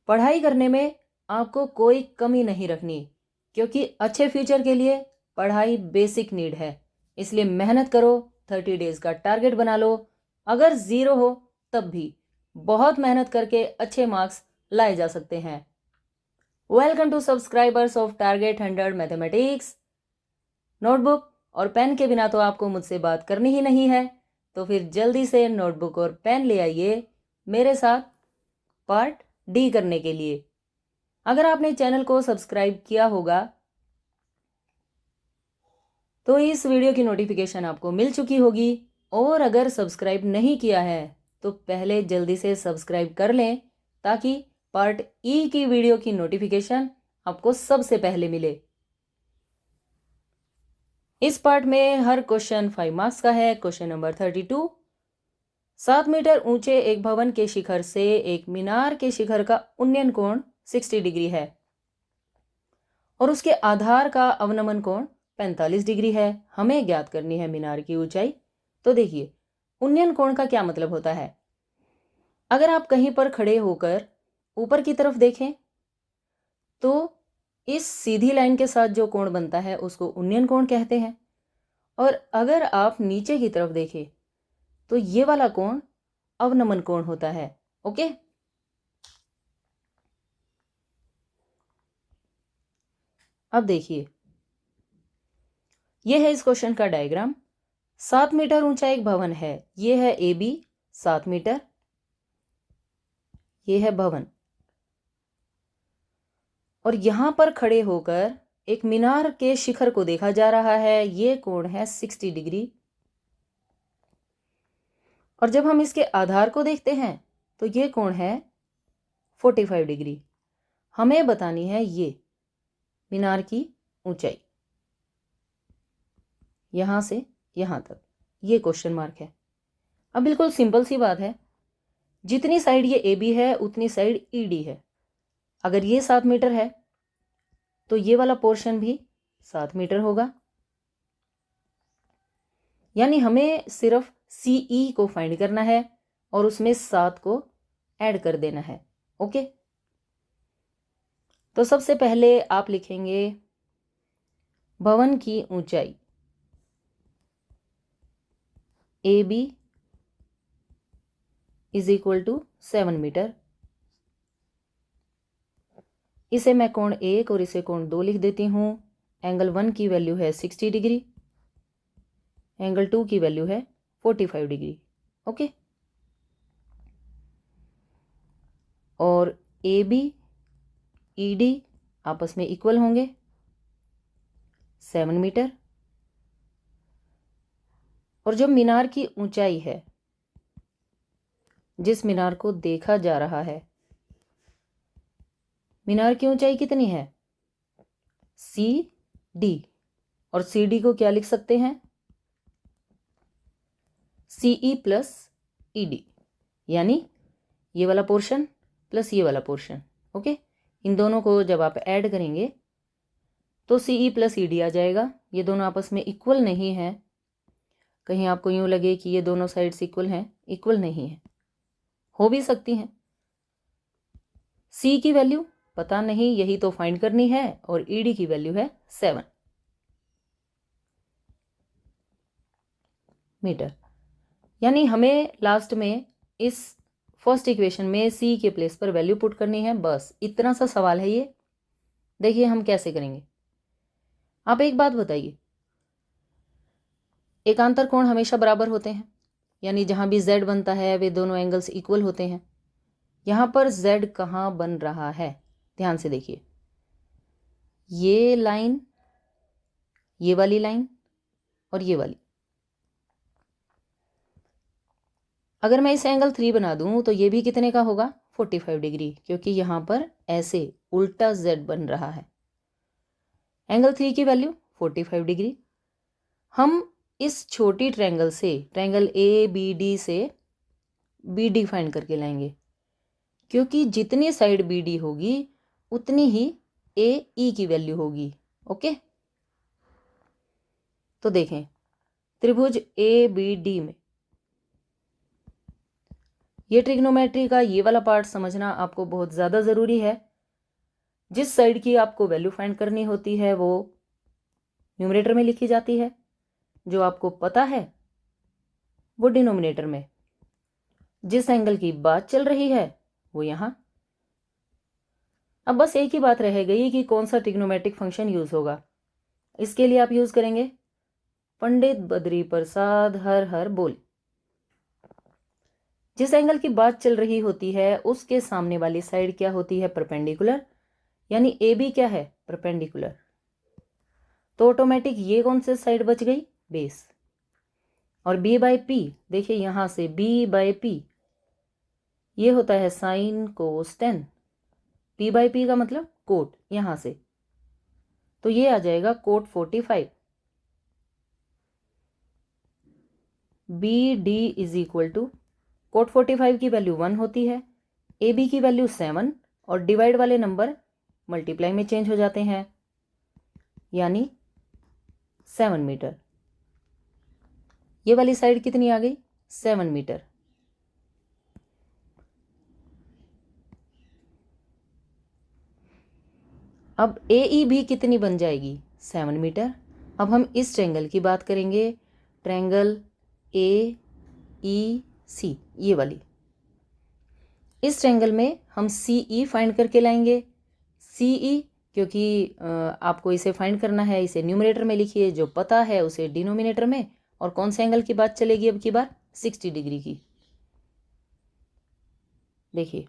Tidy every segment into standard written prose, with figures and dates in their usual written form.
पढ़ाई करने में आपको कोई कमी नहीं रखनी, क्योंकि अच्छे फ्यूचर के लिए पढ़ाई बेसिक नीड है। इसलिए मेहनत करो, 30 डेज का टारगेट बना लो। अगर 0 हो तब भी बहुत मेहनत करके अच्छे मार्क्स लाए जा सकते हैं। Welcome to subscribers of target 100 mathematics. Notebook और पेन के बिना तो आपको मुझसे बात करनी ही नहीं है, तो फिर जल्दी से नोटबुक और पेन ले आइए मेरे साथ पार्ट डी करने के लिए। अगर आपने चैनल को सब्सक्राइब किया होगा तो इस वीडियो की नोटिफिकेशन आपको मिल चुकी होगी, और अगर सब्सक्राइब नहीं किया है तो पहले जल्दी से सब्सक्राइब कर लें, ताकि पार्ट ई की वीडियो की नोटिफिकेशन आपको सबसे पहले मिले। इस पार्ट में हर क्वेश्चन 5 मार्क्स का है। Question number 32। 7 मीटर ऊंचे एक भवन के शिखर से एक मीनार के शिखर का उन्नयन कोण 60 डिग्री है और उसके आधार का अवनमन कोण 45 डिग्री है। हमें ज्ञात करनी है मीनार की ऊंचाई। तो देखिए, उन्नयन कोण का क्या मतलब होता है। अगर आप कहीं पर खड़े होकर ऊपर की तरफ देखें तो इस सीधी लाइन के साथ जो कोण बनता है उसको उन्नयन कोण कहते हैं, और अगर आप नीचे की तरफ देखें तो ये वाला कोण अवनमन कोण होता है। ओके, अब देखिए, यह है इस क्वेश्चन का डायग्राम। 7 मीटर ऊंचा एक भवन है, यह है ए बी 7 मीटर, यह है भवन, और यहां पर खड़े होकर एक मीनार के शिखर को देखा जा रहा है। यह कोण है 60 डिग्री, और जब हम इसके आधार को देखते हैं तो यह कोण है 45 डिग्री। हमें बतानी है ये मीनार की ऊंचाई यहां से यहां तक। ये क्वेश्चन मार्क है। अब बिल्कुल सिंपल सी बात है, जितनी साइड ये ए बी है उतनी साइड ई डी है। अगर ये 7 मीटर है तो ये वाला पोर्शन भी 7 मीटर होगा, यानी हमें सिर्फ सीई को फाइंड करना है और उसमें 7 को ऐड कर देना है। ओके, तो सबसे पहले आप लिखेंगे भवन की ऊंचाई A B is equal to 7 metre. इसे मैं कोण 1 और इसे कोण 2 लिख देती हूँ। एंगल 1 की वैल्यू है 60 डिग्री, एंगल 2 की वैल्यू है 45 डिग्री। ओके, और ए बी ई डी आपस में इक्वल होंगे 7 मीटर, और जो मीनार की ऊंचाई है, जिस मीनार को देखा जा रहा है, मीनार की ऊंचाई कितनी है सी डी, और सी डी को क्या लिख सकते हैं सीई प्लस ई डी, यानी ये वाला पोर्शन प्लस ये वाला पोर्शन। ओके, इन दोनों को जब आप ऐड करेंगे तो सीई प्लस ई डी आ जाएगा। ये दोनों आपस में इक्वल नहीं है, कहीं आपको यूं लगे कि ये दोनों साइड्स इक्वल हैं, इक्वल नहीं है, हो भी सकती हैं। सी की वैल्यू पता नहीं, यही तो फाइंड करनी है, और ई डी की वैल्यू है 7 मीटर। यानी हमें लास्ट में इस फर्स्ट इक्वेशन में सी के प्लेस पर वैल्यू पुट करनी है। बस इतना सा सवाल है ये। देखिए हम कैसे करेंगे। आप एक बात बताइए, एकांतर कोण हमेशा बराबर होते हैं, यानी जहां भी z बनता है वे दोनों एंगल्स इक्वल होते हैं। यहां पर z कहां बन रहा है, ध्यान से देखिए, ये लाइन, ये वाली लाइन और ये वाली। अगर मैं इसे एंगल 3 बना दूं तो ये भी कितने का होगा 45 डिग्री, क्योंकि यहां पर ऐसे उल्टा z बन रहा है। एंगल 3 की वैल्यू 45 डिग्री। हम इस छोटी ट्रायंगल से, ट्रायंगल ए बी डी से बी डी फाइंड करके लाएंगे, क्योंकि जितनी साइड बी डी होगी उतनी ही ए ई की वैल्यू होगी। ओके, तो देखें त्रिभुज ए बी डी में ये ट्रिग्नोमेट्री का ये वाला पार्ट समझना आपको बहुत ज़्यादा ज़रूरी है। जिस साइड की आपको वैल्यू फाइंड करनी होती है वो न्यूमरेटर में लिखी जाती है, जो आपको पता है वो डिनोमिनेटर में। जिस एंगल की बात चल रही है वो यहाँ। अब बस एक ही बात रह गई कि कौन सा ट्रिग्नोमेट्रिक फंक्शन यूज होगा। इसके लिए आप यूज करेंगे पंडित बद्री प्रसाद हर हर बोल। जिस एंगल की बात चल रही होती है उसके सामने वाली साइड क्या होती है? परपेंडिकुलर, यानी ए बी क्या है? परपेंडिकुलर। तो ऑटोमेटिक ये कौन सी साइड बच गई? बेस। और बी बाई पी, देखिए यहां से बी बाई पी ये होता है sine cos tan. P by P का मतलब कोट, यहां से तो ये आ जाएगा cot 45। B D is equal to cot 45 की वैल्यू 1 होती है, ए बी की वैल्यू 7 और डिवाइड वाले नंबर मल्टीप्लाई में चेंज हो जाते हैं, यानी 7 मीटर। ये वाली साइड कितनी आ गई? 7 मीटर। अब ए ई भी कितनी बन जाएगी? 7 मीटर। अब हम इस ट्रायंगल की बात करेंगे, ट्रायंगल ए ई सी, ये वाली। इस ट्रायंगल में हम सी ई फाइंड करके लाएंगे। सी ई क्योंकि आपको इसे फाइंड करना है, इसे न्यूमरेटर में लिखिए, जो पता है उसे डिनोमिनेटर में। और कौन से एंगल की बात चलेगी अब की बार? 60 डिग्री की। देखिए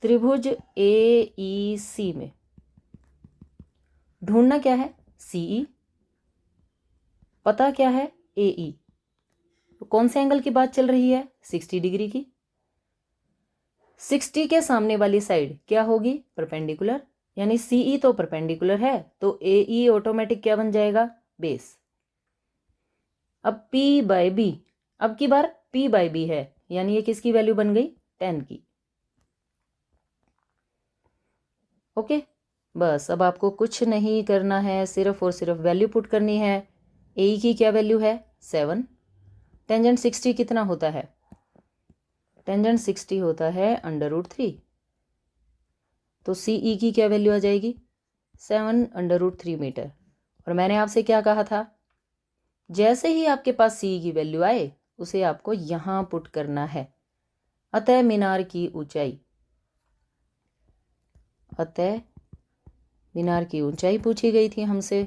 त्रिभुज ए ई सी में ढूंढना क्या है? सीई। पता क्या है? ए ई। तो कौन से एंगल की बात चल रही है? 60 डिग्री की। 60 के सामने वाली साइड क्या होगी? परपेंडिकुलर, यानी सीई तो परपेंडिकुलर है, तो ए ई ऑटोमेटिक क्या बन जाएगा? बेस। अब पी बाय बी, अब की बार पी बाय बी है, यानी ये किसकी वैल्यू बन गई? 10 की। ओके, बस अब आपको कुछ नहीं करना है, सिर्फ और सिर्फ वैल्यू पुट करनी है। ए की क्या वैल्यू है? 7। टेंजेंट 60 कितना होता है? टेंजेंट 60 होता है √3। तो सी ई की क्या वैल्यू आ जाएगी? 7 √3 मीटर। और मैंने आपसे क्या कहा था? जैसे ही आपके पास सी की वैल्यू आए उसे आपको यहां पुट करना है। अतः मीनार की ऊंचाई, अतः मीनार की ऊंचाई पूछी गई थी हमसे।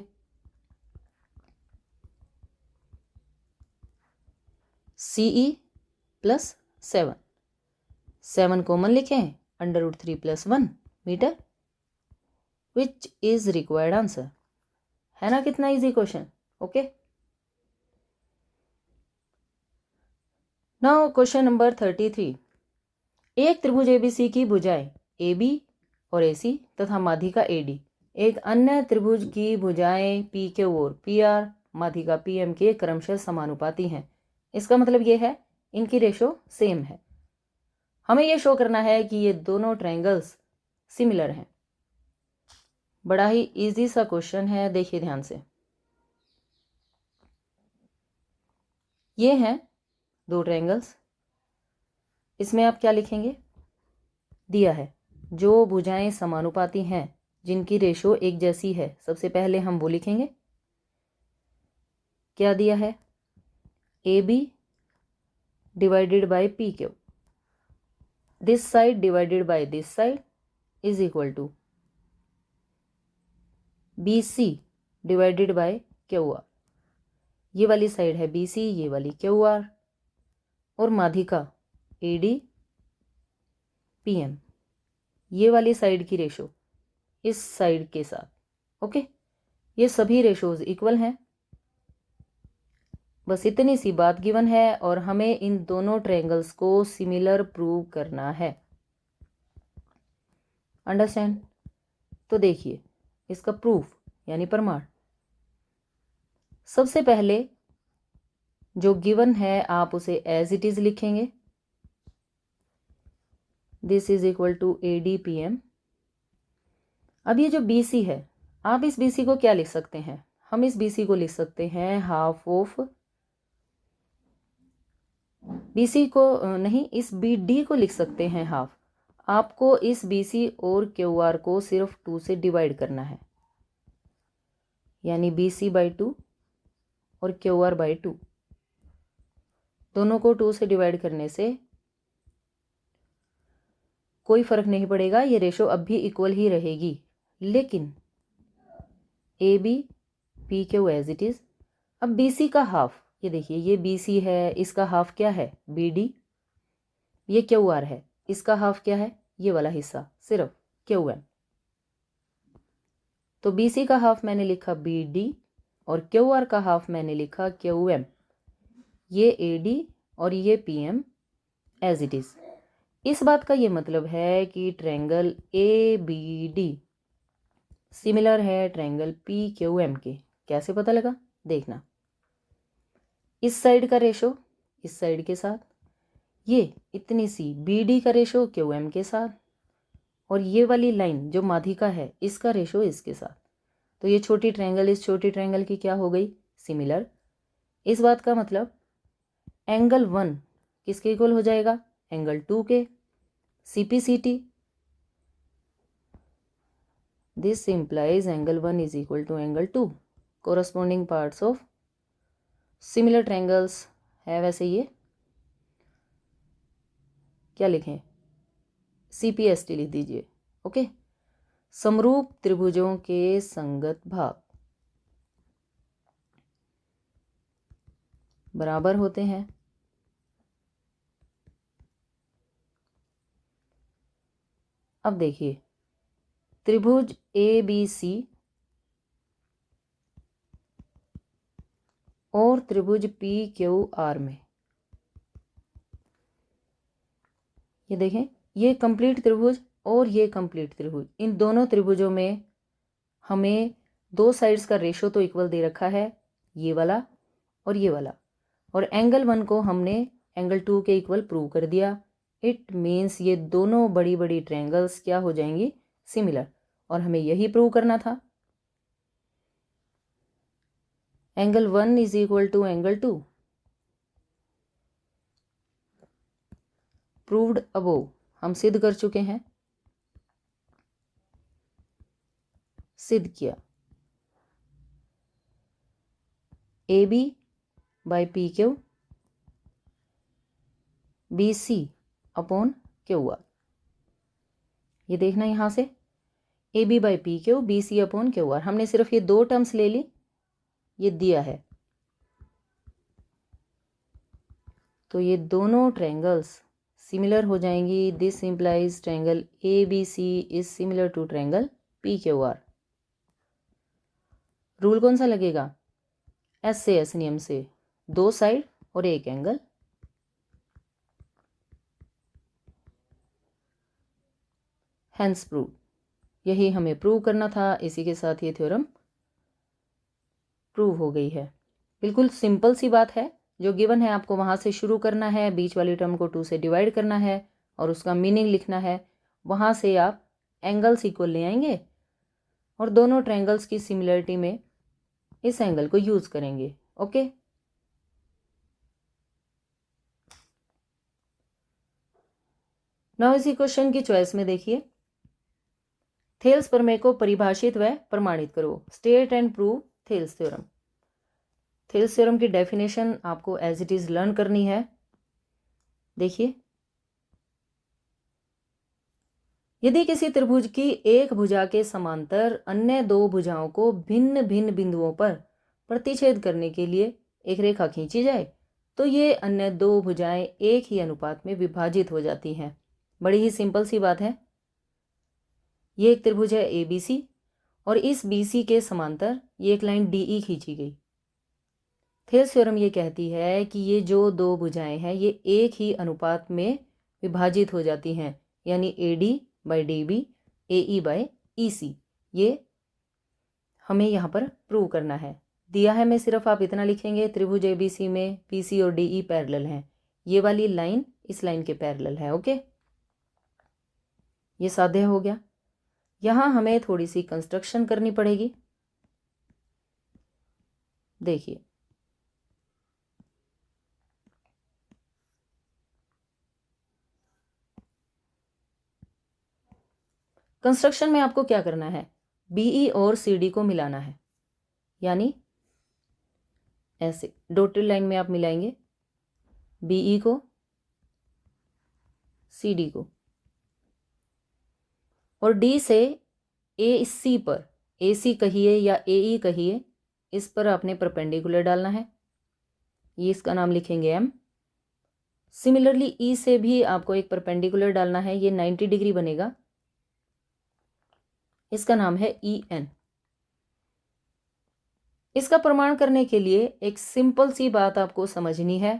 सीई प्लस 7, 7 कॉमन लिखें, √3 + 1 metre, which is required answer. है ना कितना easy question? Okay, now question number 33। एक त्रिभुज एबीसी की भुजाएं AB और AC तथा माध्यिका AD एक अन्य त्रिभुज की भुजाएं PQ और PR माध्यिका PM के क्रमशः समानुपाती हैं। इसका मतलब ये है इनकी रेशो सेम है। हमें ये शो करना है कि ये दोनों ट्रायंगल्स सिमिलर हैं। बड़ा ही इजी सा क्वेश्चन है, देखिए ध्यान से। ये हैं दो ट्रायंगल्स, इसमें आप क्या लिखेंगे? दिया है जो भुजाएं समानुपाती हैं, जिनकी रेशो एक जैसी है, सबसे पहले हम वो लिखेंगे। क्या दिया है? AB divided by PQ, this side divided by this side is equal to BC divided by QR। ये वाली साइड है BC, ये वाली QR। और माध्यिका AD PM, ये वाली साइड की रेशो इस साइड के साथ। ओके, ये सभी रेशोज इक्वल हैं। बस इतनी सी बात गिवन है और हमें इन दोनों ट्रायंगल्स को सिमिलर प्रूव करना है। अंडरस्टैंड? तो देखिए इसका प्रूफ यानी प्रमाण। सबसे पहले जो गिवन है आप उसे एज इट इज लिखेंगे। This is equal to ADPM। अब ये जो BC है, आप इस BC को क्या लिख सकते हैं? हम इस BC को लिख सकते हैं हाफ ऑफ BC को नहीं, इस BD को लिख सकते हैं हाफ। आपको इस BC और QR को सिर्फ 2 से डिवाइड करना है, यानी BC/2 और QR/2, दोनों को 2 से डिवाइड करने से कोई फर्क नहीं पड़ेगा, ये रेशो अब भी इक्वल ही रहेगी। लेकिन AB PQ as it is. अब BC का हाफ, ये देखिए ये BC है, इसका हाफ क्या है BD, ये QR है, इसका हाफ क्या है ये वाला हिस्सा सिर्फ QM। तो BC का हाफ मैंने लिखा BD और QR का हाफ मैंने लिखा QM। ये AD और ये PM एज इट इज। इस बात का ये मतलब है कि ट्रायंगल ABD सिमिलर है ट्रायंगल PQM के। कैसे पता लगा, देखना, इस साइड का रेशो इस साइड के साथ, ये इतनी सी BD का रेशो QM के साथ, और ये वाली लाइन जो माध्यिका है इसका रेशो इसके साथ। तो ये छोटी ट्रायंगल इस छोटी ट्रायंगल की क्या हो गई, सिमिलर। इस बात का मतलब एंगल 1 किसके इक्वल हो जाएगा, एंगल 2 के, CPCT। This implies angle 1 is equal to angle 2. Corresponding parts of similar triangles है वैसे ये क्या लिखें, CPST लिख दीजिए। ओके, समरूप त्रिभुजों के संगत भाग बराबर होते हैं। अब देखिए त्रिभुज ABC और त्रिभुज PQR में, ये देखें ये कंप्लीट त्रिभुज और ये कंप्लीट त्रिभुज, इन दोनों त्रिभुजों में हमें दो साइड्स का रेशो तो इक्वल दे रखा है, ये वाला और ये वाला, और एंगल 1 को हमने एंगल 2 के इक्वल प्रूव कर दिया। इट मीन्स ये दोनों बड़ी बड़ी ट्रायंगल्स क्या हो जाएंगी, सिमिलर, और हमें यही प्रूव करना था। Angle 1 is equal to angle 2, proved above, हम सिद्ध कर चुके हैं, सिद्ध किया। AB by PQ BC upon QR, ये देखना यहाँ से AB by PQ BC upon QR, हमने सिर्फ ये दो टर्म्स ले ली, ये दिया है। तो ये दोनों ट्रायंगल्स सिमिलर हो जाएंगी। This implies triangle ABC is similar to triangle PQR। Rule कौन सा लगेगा, S से S नियम से, दो साइड और एक एंगल। हैंस प्रूव, यही हमें प्रूव करना था। इसी के साथ ये थ्योरम प्रूव हो गई है। बिल्कुल सिंपल सी बात है, जो गिवन है आपको वहाँ से शुरू करना है, बीच वाली टर्म को 2 से डिवाइड करना है और उसका मीनिंग लिखना है। वहाँ से आप एंगल्स इक्वल ले आएंगे और दोनों ट्रायंगल्स की सिमिलरिटी में इस एंगल को यूज करेंगे। ओके, नाउ इसी क्वेश्चन की चॉइस में देखिए, थेल्स प्रमेय को परिभाषित व प्रमाणित करो। State and prove Thales theorem. Thales theorem की डेफिनेशन आपको एज इट इज लर्न करनी है। देखिए, यदि किसी त्रिभुज की एक भुजा के समांतर अन्य दो भुजाओं को भिन्न भिन्न बिंदुओं पर प्रतिच्छेद करने के लिए एक रेखा खींची जाए, तो ये अन्य दो भुजाएं एक ही अनुपात में विभाजित हो जाती हैं। बड़ी ही सिंपल सी बात है। ये एक त्रिभुज है ABC और इस BC के समांतर ये एक लाइन DE खींची गई। थेल्स थ्योरम ये कहती है कि ये जो दो भुजाएं हैं ये एक ही अनुपात में विभाजित हो जाती हैं, यानी AD by DB AE by EC। ये हमें यहाँ पर प्रूव करना है। दिया है मैं सिर्फ आप इतना लिखेंगे, त्रिभुज ABC में PC और DE पैरेलल हैं, ये वाली लाइन इस लाइन के पैरेलल है। ओके, ये साध्य हो गया। यहाँ हमें थोड़ी सी कंस्ट्रक्शन करनी पड़ेगी। देखिए, कंस्ट्रक्शन में आपको क्या करना है, बीई और सीडी को मिलाना है, यानी ऐसे डॉटेड लाइन में आप मिलाएंगे बीई को सीडी को, और डी से ए सी पर, ए सी कहिए या ए ई कहिए, इस पर आपने परपेंडिकुलर डालना है, ये इसका नाम लिखेंगे एम। सिमिलरली ई से भी आपको एक परपेंडिकुलर डालना है, ये 90 डिग्री बनेगा, इसका नाम है ई एन। इसका प्रमाण करने के लिए एक सिंपल सी बात आपको समझनी है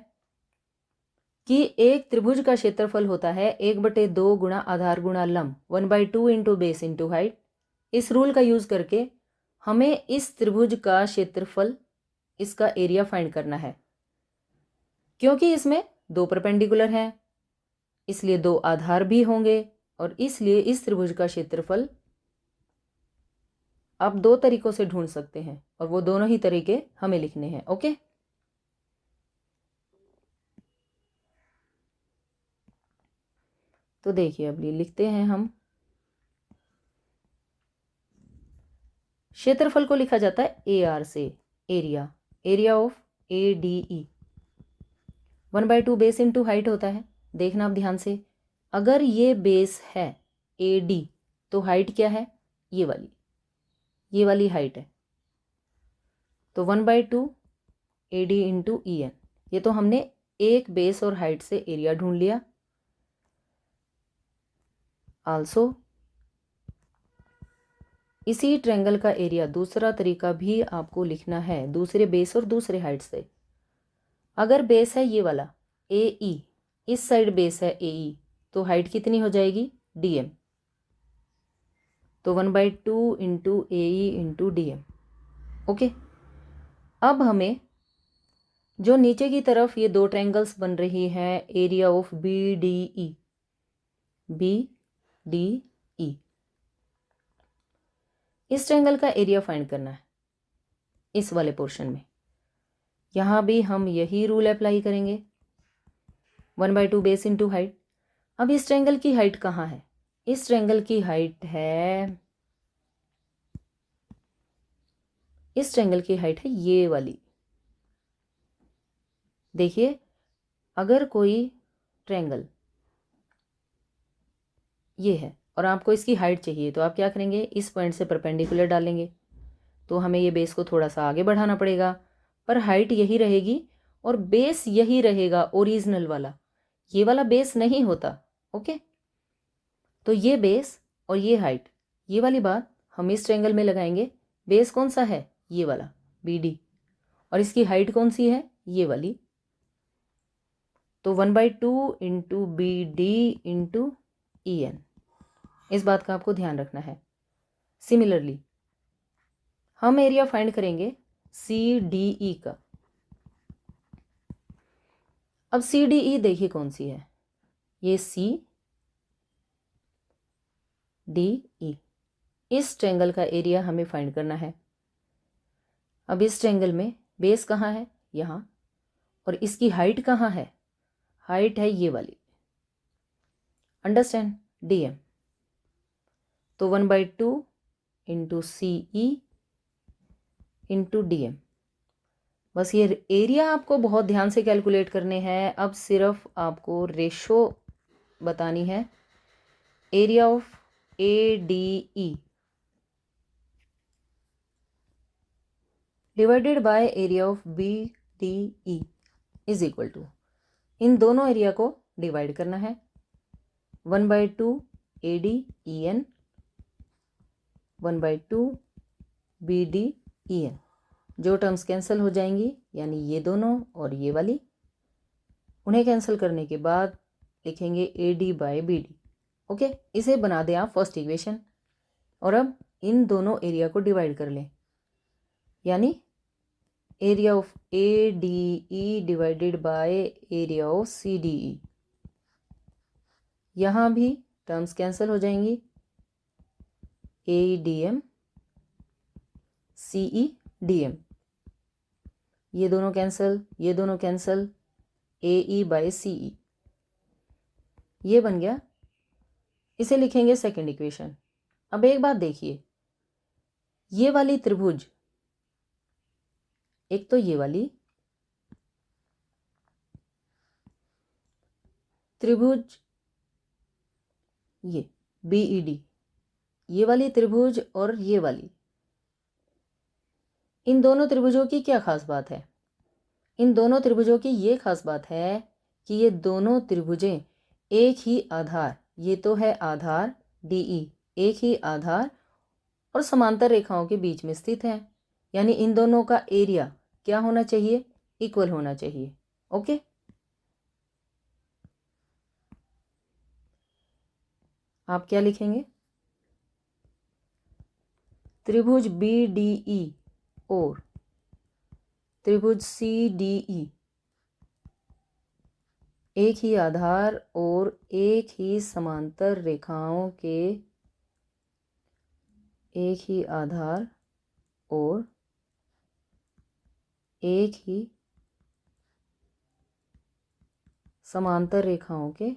कि एक त्रिभुज का क्षेत्रफल होता है 1/2 गुणा आधार गुणा लंब, 1/2 इंटू बेस इंटू हाइट। इस रूल का यूज करके हमें इस त्रिभुज का क्षेत्रफल, इसका एरिया फाइंड करना है। क्योंकि इसमें 2 परपेंडिकुलर हैं, इसलिए 2 आधार भी होंगे, और इसलिए इस त्रिभुज का क्षेत्रफल आप 2 तरीकों से ढूंढ सकते हैं, और वो दोनों ही तरीके हमें लिखने हैं। ओके, तो देखिए अब लिखते हैं हम। क्षेत्रफल को लिखा जाता है ए आर से, area, area of A D E. 1/2 base into height होता है। देखना आप ध्यान से, अगर ये बेस है ए डी, तो हाइट क्या है, ये वाली हाइट है, तो 1/2 A D into E N. ये तो हमने एक बेस और हाइट से एरिया ढूंढ लिया। आल्सो इसी ट्रायंगल का एरिया दूसरा तरीका भी आपको लिखना है, दूसरे बेस और दूसरे हाइट से। अगर बेस है ये वाला ए ई, इस साइड बेस है ए ई, तो हाइट कितनी हो जाएगी, डी एम, तो 1/2 into A E into D M. Okay, अब हमें जो नीचे की तरफ ये 2 ट्रायंगल्स बन रही हैं, area of B D E, इस ट्रायंगल का एरिया फाइंड करना है इस वाले पोर्शन में। यहां भी हम यही रूल अप्लाई करेंगे, 1/2 बेस इंटू हाइट। अब इस ट्रायंगल की हाइट कहाँ है, इस ट्रायंगल की हाइट है, इस ट्रायंगल की हाइट है ये वाली। देखिए, अगर कोई ट्रायंगल ये है और आपको इसकी हाइट चाहिए, तो आप क्या करेंगे, इस पॉइंट से परपेंडिकुलर डालेंगे, तो हमें ये बेस को थोड़ा सा आगे बढ़ाना पड़ेगा, पर हाइट यही रहेगी और बेस यही रहेगा ओरिजिनल वाला, ये वाला बेस नहीं होता। ओके, तो ये बेस और ये हाइट, ये वाली बात हम इस ट्रायंगल में लगाएंगे। बेस कौन सा है, ये वाला बी डी, और इसकी हाइट कौन सी है, ये वाली, तो 1/2 into B D into E N. इस बात का आपको ध्यान रखना है। सिमिलरली हम एरिया फाइंड करेंगे सी डी ई का। अब सी डी ई देखिए कौन सी है, ये सी डी ई। इस ट्रायंगल का एरिया हमें फाइंड करना है। अब इस ट्रायंगल में बेस कहाँ है, यहाँ, और इसकी हाइट कहाँ है, हाइट है ये वाली, अंडरस्टैंड, डी एम, तो 1/2 इंटू सी ई इंटू डी एम। बस ये एरिया आपको बहुत ध्यान से कैलकुलेट करने हैं। अब सिर्फ आपको रेशो बतानी है, area of A D E divided by area of B D E is equal to, इन दोनों एरिया को डिवाइड करना है, 1/2 A D E N, 1/2 B D E N. जो टर्म्स कैंसिल हो जाएंगी, यानी ये दोनों और ये वाली, उन्हें कैंसिल करने के बाद लिखेंगे A D by B D. Okay, इसे बना दें आप फर्स्ट इक्वेशन, और अब इन दोनों एरिया को डिवाइड कर लें, यानी area of A D E divided by area of C D E. यहाँ भी टर्म्स कैंसिल हो जाएंगी, A D M C E D M, ये दोनों कैंसिल, ये दोनों कैंसिल, ए ई बाय सी ई, ये बन गया। इसे लिखेंगे सेकंड इक्वेशन, अब एक बात देखिए, ये वाली त्रिभुज, एक तो ये वाली त्रिभुज, ये BED, ये वाली त्रिभुज और ये वाली, इन दोनों त्रिभुजों की क्या खास बात है? इन दोनों त्रिभुजों की ये खास बात है कि ये दोनों त्रिभुजें एक ही आधार, ये तो है आधार DE, एक ही आधार और समांतर रेखाओं के बीच में स्थित है। यानी इन दोनों का एरिया क्या होना चाहिए? इक्वल होना चाहिए। ओके, आप क्या लिखेंगे? त्रिभुज BDE और त्रिभुज CDE एक ही आधार और एक ही समांतर रेखाओं के, एक ही आधार और एक ही समांतर रेखाओं के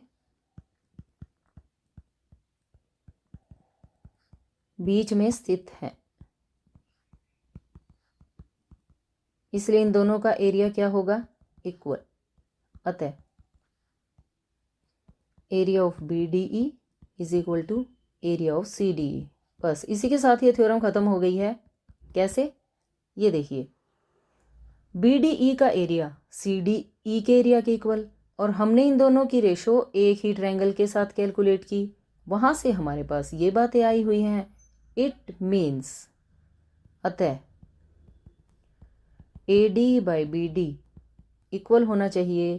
बीच में स्थित है। इसलिए इन दोनों का एरिया क्या होगा? इक्वल। अतः area of BDE is equal to area of CDE। बस इसी के साथ ये थ्योरम खत्म हो गई है। कैसे? ये देखिए, BDE का एरिया CDE के एरिया के इक्वल, और हमने इन दोनों की रेशो एक ही ट्रायंगल के साथ कैलकुलेट की, वहां से हमारे पास ये बातें आई हुई हैं। इट मीन्स, अतः AD बाई BD इक्वल होना चाहिए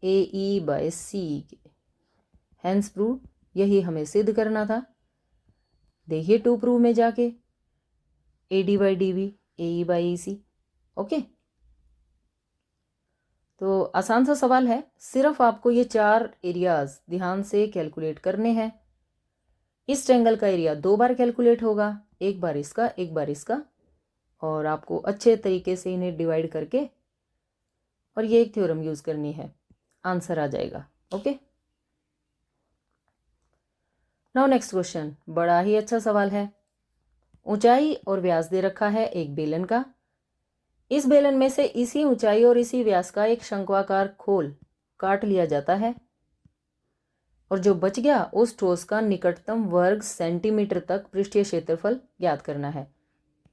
AE बाय CE के। हैंस प्रूव, यही हमें सिद्ध करना था। देखिए टू प्रूव में जाके, AD by DB AE by EC। Okay, तो आसान सा सवाल है, सिर्फ आपको ये 4 एरियाज ध्यान से कैलकुलेट करने हैं। इस ट्रायंगल का एरिया 2 बार कैलकुलेट होगा, एक बार इसका एक बार इसका, और आपको अच्छे तरीके से इन्हें डिवाइड करके और ये एक थ्योरम यूज करनी है, आंसर आ जाएगा। ओके, नाउ नेक्स्ट क्वेश्चन, बड़ा ही अच्छा सवाल है। ऊंचाई और व्यास दे रखा है एक बेलन का। इस बेलन में से इसी ऊंचाई और इसी व्यास का एक शंक्वाकार खोल काट लिया जाता है, और जो बच गया उस ठोस का निकटतम वर्ग सेंटीमीटर तक पृष्ठीय क्षेत्रफल ज्ञात करना है।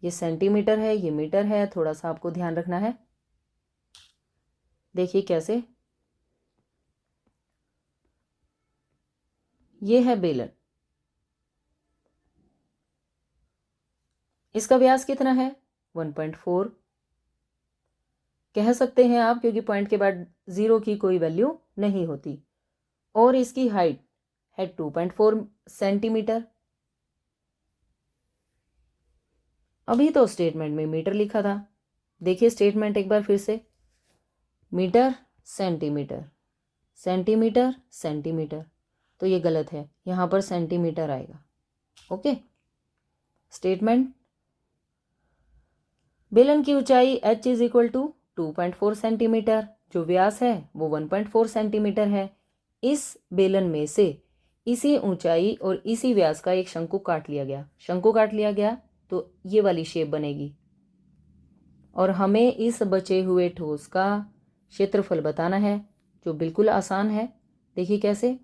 ये सेंटीमीटर है, ये मीटर है, थोड़ा सा आपको ध्यान रखना है। देखिए कैसे, ये है बेलन, इसका व्यास कितना है? 1.4 कह सकते हैं आप, क्योंकि पॉइंट के बाद 0 की कोई वैल्यू नहीं होती, और इसकी हाइट है 2.4 सेंटीमीटर। अभी तो स्टेटमेंट में मीटर लिखा था, देखिए स्टेटमेंट एक बार फिर से, मीटर सेंटीमीटर, सेंटीमीटर सेंटीमीटर, तो ये गलत है, यहां पर सेंटीमीटर आएगा। ओके, स्टेटमेंट, बेलन की ऊंचाई h is equal to 2.4 centimetre, जो व्यास है वो 1.4 सेंटीमीटर है। इस बेलन में से इसी ऊंचाई और इसी व्यास का एक शंकु काट लिया गया, शंकु काट लिया गया तो ये वाली शेप बनेगी, और हमें इस बचे हुए ठोस का क्षेत्रफल बताना है, जो बिल्कुल आसान है। देखिए कैसे,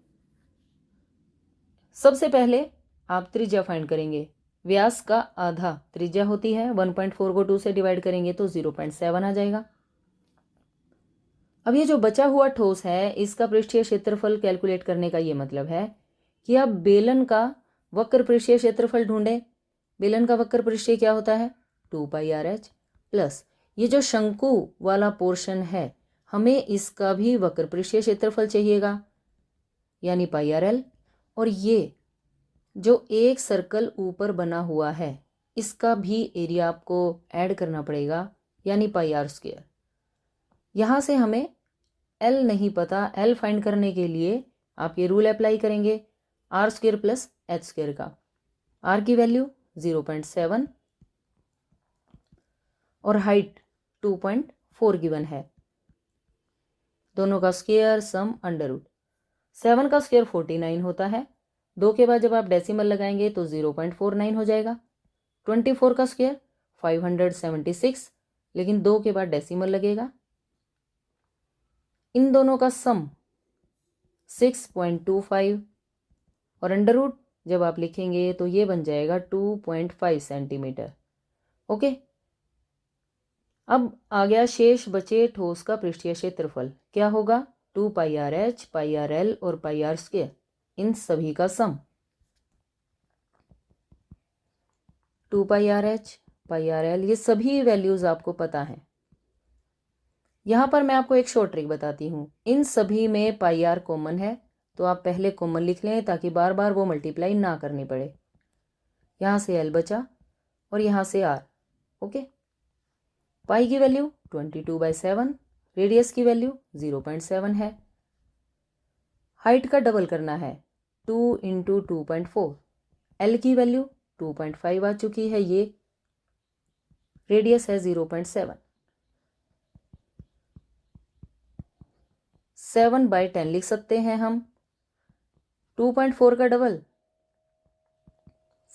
सबसे पहले आप त्रिज्या फाइंड करेंगे। व्यास का आधा त्रिज्या होती है, 1.4 को 2 से डिवाइड करेंगे तो 0.7 आ जाएगा। अब ये जो बचा हुआ ठोस है, इसका पृष्ठीय क्षेत्रफल कैलकुलेट करने का ये मतलब है कि आप बेलन का वक्र पृष्ठीय क्षेत्रफल ढूंढें। बेलन का वक्र पृष्ठीय क्या होता है? 2πRh प्लस ये जो शंकु वाला पोर्शन है, हमें इसका भी वक्र पृष्ठीय क्षेत्रफल चाहिएगा, यानी πRL, और ये जो एक सर्कल ऊपर बना हुआ है इसका भी एरिया आपको ऐड करना पड़ेगा, यानी πr²। यहाँ से हमें L नहीं पता, L फाइंड करने के लिए आप ये रूल अप्लाई करेंगे, r² प्लस h² का। r की वैल्यू 0.7 और हाइट 2.4 गिवन है, दोनों का स्क्वायर सम अंडर रूट, 7 का स्क्वायर 49 होता है, 2 के बाद जब आप डेसिमल लगाएंगे तो 0.49 हो जाएगा। 24 का स्क्वायर 576, लेकिन 2 के बाद डेसिमल लगेगा। इन दोनों का सम 6.25 और अंडर रूट जब आप लिखेंगे तो ये बन जाएगा 2.5 सेंटीमीटर। ओके, अब आ गया शेष बचे ठोस का पृष्ठीय क्षेत्रफल। क्या होगा? 2 पाई आर एच, पाई आर एल और पाई आर स्क्वायर, इन सभी का सम। 2 पाई आर एच, पाई आर एल, ये सभी वैल्यूज आपको पता है। यहां पर मैं आपको एक शॉर्ट ट्रिक बताती हूँ। इन सभी में पाई आर कॉमन है, तो आप पहले कॉमन लिख लें ताकि बार बार वो मल्टीप्लाई ना करनी पड़े। यहाँ से एल बचा और यहाँ से आर। ओके, पाई की वैल्यू 22/7, रेडियस की वैल्यू 0.7 है। हाइट का डबल करना है, 2 × 2.4। एल की वैल्यू 2.5 आ चुकी है, ये रेडियस है 0.7। 7/10 लिख सकते हैं हम। 2.4 का डबल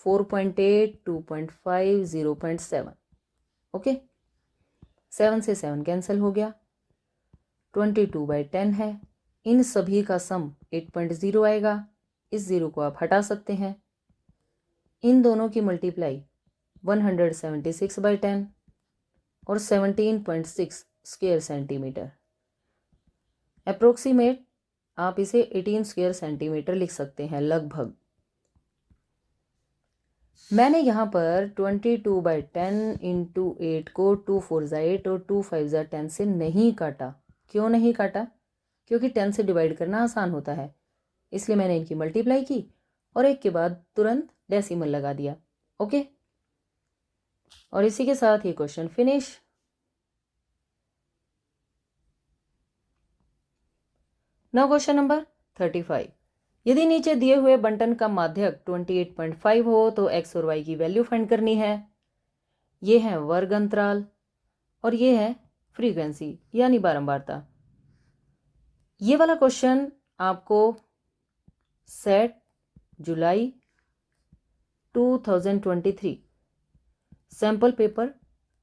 4.8, 2.5, 0.7। ओके, 7 से 7 कैंसिल हो गया। 22/10 है। इन सभी का सम 8.0 आएगा। इस 0 को आप हटा सकते हैं। इन दोनों की मल्टीप्लाई 176/10 और 17.6 स्क्वायर सेंटीमीटर। अप्रोक्सीमेट आप इसे 18 स्क्वायर सेंटीमीटर लिख सकते हैं लगभग। मैंने यहाँ पर 22/10 × 8 को 2 4 8 और 2 5 10 से नहीं काटा। क्यों नहीं काटा? क्योंकि 10 से डिवाइड करना आसान होता है, इसलिए मैंने इनकी मल्टीप्लाई की और एक के बाद तुरंत डेसिमल लगा दिया। ओके, और इसी के साथ ये question finish. Now question number 35। यदि नीचे दिए हुए बंटन का माध्यक 28.5 हो तो x और y की वैल्यू फाइंड करनी है। ये है वर्ग अंतराल और ये है फ्रीक्वेंसी यानी बारंबारता। ये वाला क्वेश्चन आपको सेट जुलाई 2023 सैंपल पेपर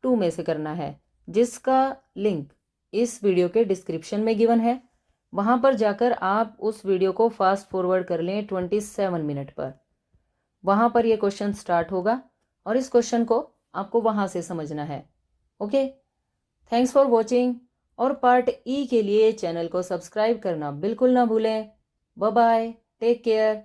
2 में से करना है, जिसका लिंक इस वीडियो के डिस्क्रिप्शन में गिवन है। वहां पर जाकर आप उस वीडियो को फास्ट फॉरवर्ड कर लें 27 मिनट पर। वहां पर यह क्वेश्चन स्टार्ट होगा और इस क्वेश्चन को आपको वहां से समझना है। Okay, thanks for watching. और पार्ट ई के लिए चैनल को सब्सक्राइब करना बिल्कुल ना भूलें। Bye bye, take care.